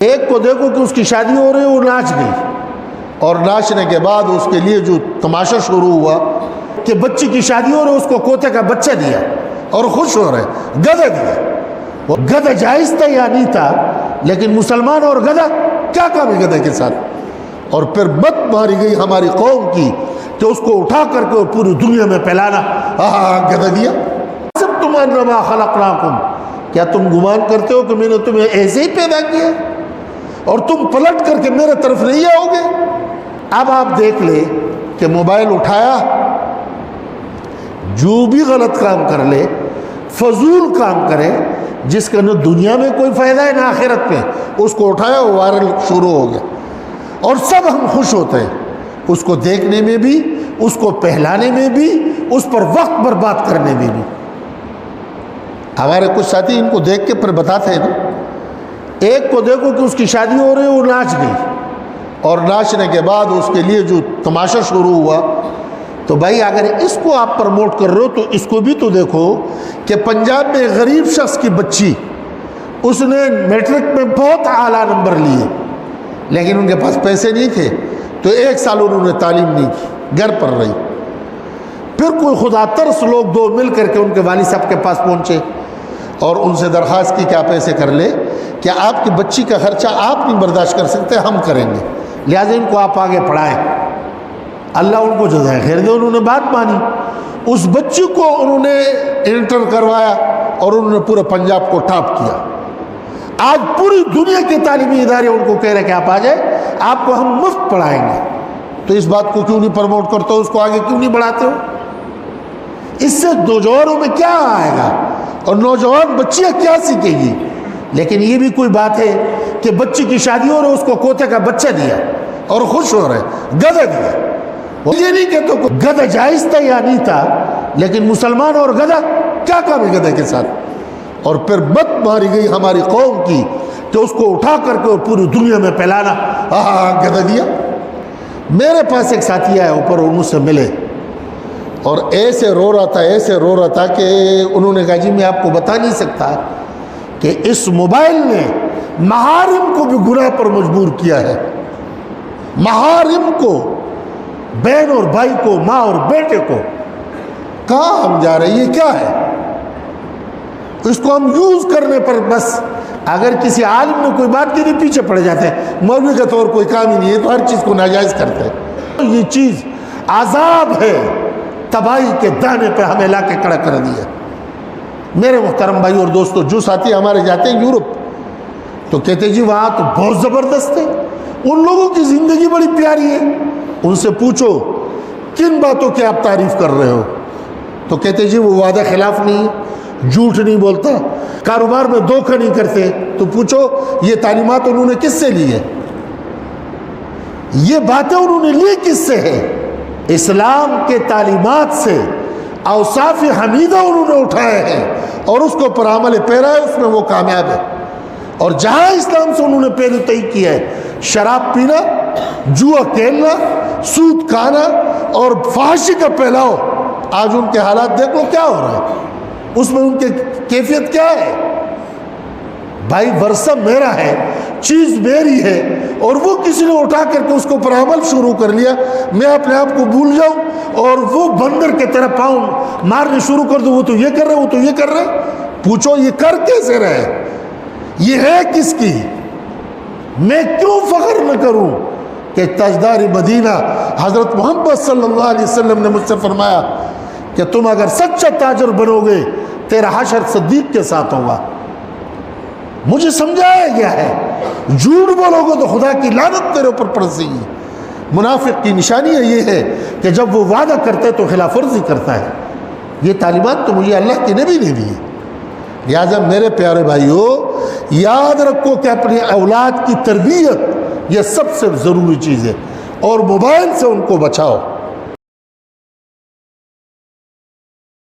ایک کو دیکھو کہ اس کی شادی ہو رہی ہے، وہ ناچ گئی، اور ناچنے کے بعد اس کے لیے جو تماشا شروع ہوا کہ بچی کی شادی ہو رہی ہے، اس کو کوتے کا بچہ دیا اور خوش ہو رہے، گدھا دیا۔ وہ گدھا جائز تھا یا نہیں تھا، لیکن مسلمان اور گدھا کیا کام ہے گدھے کے ساتھ؟ اور پھر مت ماری گئی ہماری قوم کی کہ اس کو اٹھا کر کے پوری دنیا میں پھیلانا، گدھا دیا۔ سب تمہارا نما خلقناکم، کیا تم گمان کرتے ہو کہ میں نے تمہیں ایسے ہی پیدا کیا اور تم پلٹ کر کے میرے طرف نہیں آؤ گے؟ اب آپ دیکھ لیں کہ موبائل اٹھایا، جو بھی غلط کام کر لے، فضول کام کرے، جس کا نہ دنیا میں کوئی فائدہ ہے نہ آخرت میں، اس کو اٹھایا، وہ وائرل شروع ہو گیا، اور سب ہم خوش ہوتے ہیں اس کو دیکھنے میں بھی، اس کو پہلانے میں بھی، اس پر وقت برباد کرنے میں بھی۔ ہمارے کچھ ساتھی ان کو دیکھ کے پھر بتاتے ہیں نا، ایک کو دیکھو کہ اس کی شادی ہو رہی ہے، وہ ناچ گئی، اور ناچنے کے بعد اس کے لیے جو تماشا شروع ہوا، تو بھائی اگر اس کو آپ پروموٹ کر رہے ہو تو اس کو بھی تو دیکھو کہ پنجاب میں غریب شخص کی بچی، اس نے میٹرک میں بہت اعلیٰ نمبر لیے، لیکن ان کے پاس پیسے نہیں تھے، تو 1 سال انہوں نے تعلیم نہیں کی، گھر پر رہی۔ پھر کوئی خدا ترس لوگ دو مل کر کے ان کے والد صاحب کے پاس پہنچے اور ان سے درخواست کی کہ آپ ایسے کر لیں کہ آپ کی بچی کا خرچہ آپ نہیں برداشت کر سکتے، ہم کریں گے، لہٰذا ان کو آپ آگے پڑھائیں، اللہ ان کو جزائے خیر دے۔ انہوں نے بات مانی، اس بچی کو انہوں نے انٹر کروایا اور انہوں نے پورے پنجاب کو ٹاپ کیا۔ آج پوری دنیا کے تعلیمی ادارے ان کو کہہ رہے کہ آپ آ جائیں، آپ کو ہم مفت پڑھائیں گے۔ تو اس بات کو کیوں نہیں پروموٹ کرتے ہو، اس کو آگے کیوں نہیں بڑھاتے ہو؟ اس سے نوجوانوں میں کیا آئے گا اور نوجوان بچیاں کیا سیکھیں گی؟ لیکن یہ بھی کوئی بات ہے کہ بچی کی شادی ہو رہی ہے، اس کو کوتے کا بچہ دیا اور خوش ہو رہے، گدھا دیا۔ یہ نہیں کہتے کہ گدھا جائز تھا یا نہیں تھا، لیکن مسلمان اور گدھا کیا کام ہے گدھے کے ساتھ؟ اور پھر مت ماری گئی ہماری قوم کی کہ اس کو اٹھا کر کے پوری دنیا میں پھیلانا، گدھا دیا۔ میرے پاس ایک ساتھی آیا اوپر، اور مجھ سے ملے اور ایسے رو رہا تھا کہ انہوں نے کہا جی میں آپ کو بتا نہیں سکتا کہ اس موبائل نے محارم کو بھی گناہ پر مجبور کیا ہے، محارم کو، بہن اور بھائی کو، ماں اور بیٹے کو۔ کہاں ہم جا رہے ہیں؟ یہ کیا ہے؟ اس کو ہم یوز کرنے پر بس، اگر کسی عالم نے کوئی بات کی نہیں پیچھے پڑے جاتے ہیں، مولوی کا طور کوئی کام ہی نہیں ہے تو ہر چیز کو ناجائز کرتے ہیں۔ یہ چیز عذاب ہے، تباہی کے دانے پہ ہمیں لا کے کھڑا کر دیا۔ میرے محترم بھائی اور دوستو، جو ساتھی ہمارے جاتے ہیں یورپ تو کہتے جی وہاں تو بہت زبردست ہے، ان لوگوں کی زندگی بڑی پیاری ہے۔ ان سے پوچھو کن باتوں کی آپ تعریف کر رہے ہو، تو کہتے جی وہ وعدہ خلاف نہیں ہے، جھوٹ نہیں بولتا، کاروبار میں دھوکہ نہیں کرتے۔ تو پوچھو یہ تعلیمات انہوں نے کس سے لی ہے؟ یہ باتیں انہوں نے لی کس سے ہے؟ اسلام کے تعلیمات سے۔ اوصاف حمیدہ انہوں نے اٹھائے ہیں اور اس کو پر عمل پیرا ہے، اس میں وہ کامیاب ہے۔ اور جہاں اسلام سے انہوں نے پہلو طے کیا ہے، شراب پینا، جوا کھیلنا، سود کھانا اور فحاشی کا پھیلاؤ، آج ان کے حالات دیکھ لو کیا ہو رہا ہے، اس میں ان کی کیفیت کیا ہے؟ بھائی ورثہ میرا ہے، چیز میری ہے، اور وہ کسی نے اٹھا کر کے اس کو پر عمل شروع کر لیا، میں اپنے آپ کو بھول جاؤں اور وہ بندر کے طرح پاؤں مارنے شروع کر دوں، وہ تو یہ کر رہے، وہ تو یہ کر رہے۔ پوچھو یہ کر کیسے رہے؟ یہ ہے کس کی؟ میں کیوں فخر نہ کروں کہ تاجدار مدینہ حضرت محمد صلی اللہ علیہ وسلم نے مجھ سے فرمایا کہ تم اگر سچا تاجر بنو گے تیرا حشر صدیق کے ساتھ ہوگا۔ مجھے سمجھایا گیا ہے جھوٹ بولو گے تو خدا کی لعنت تیرے اوپر پڑے گی۔ منافق کی نشانی یہ ہے کہ جب وہ وعدہ کرتا ہے تو خلاف ورزی کرتا ہے۔ یہ تعلیمات تو مجھے اللہ کے نبی نے دی ہے۔ لہٰذا میرے پیارے بھائیو، یاد رکھو کہ اپنی اولاد کی تربیت یہ سب سے ضروری چیز ہے، اور موبائل سے ان کو بچاؤ۔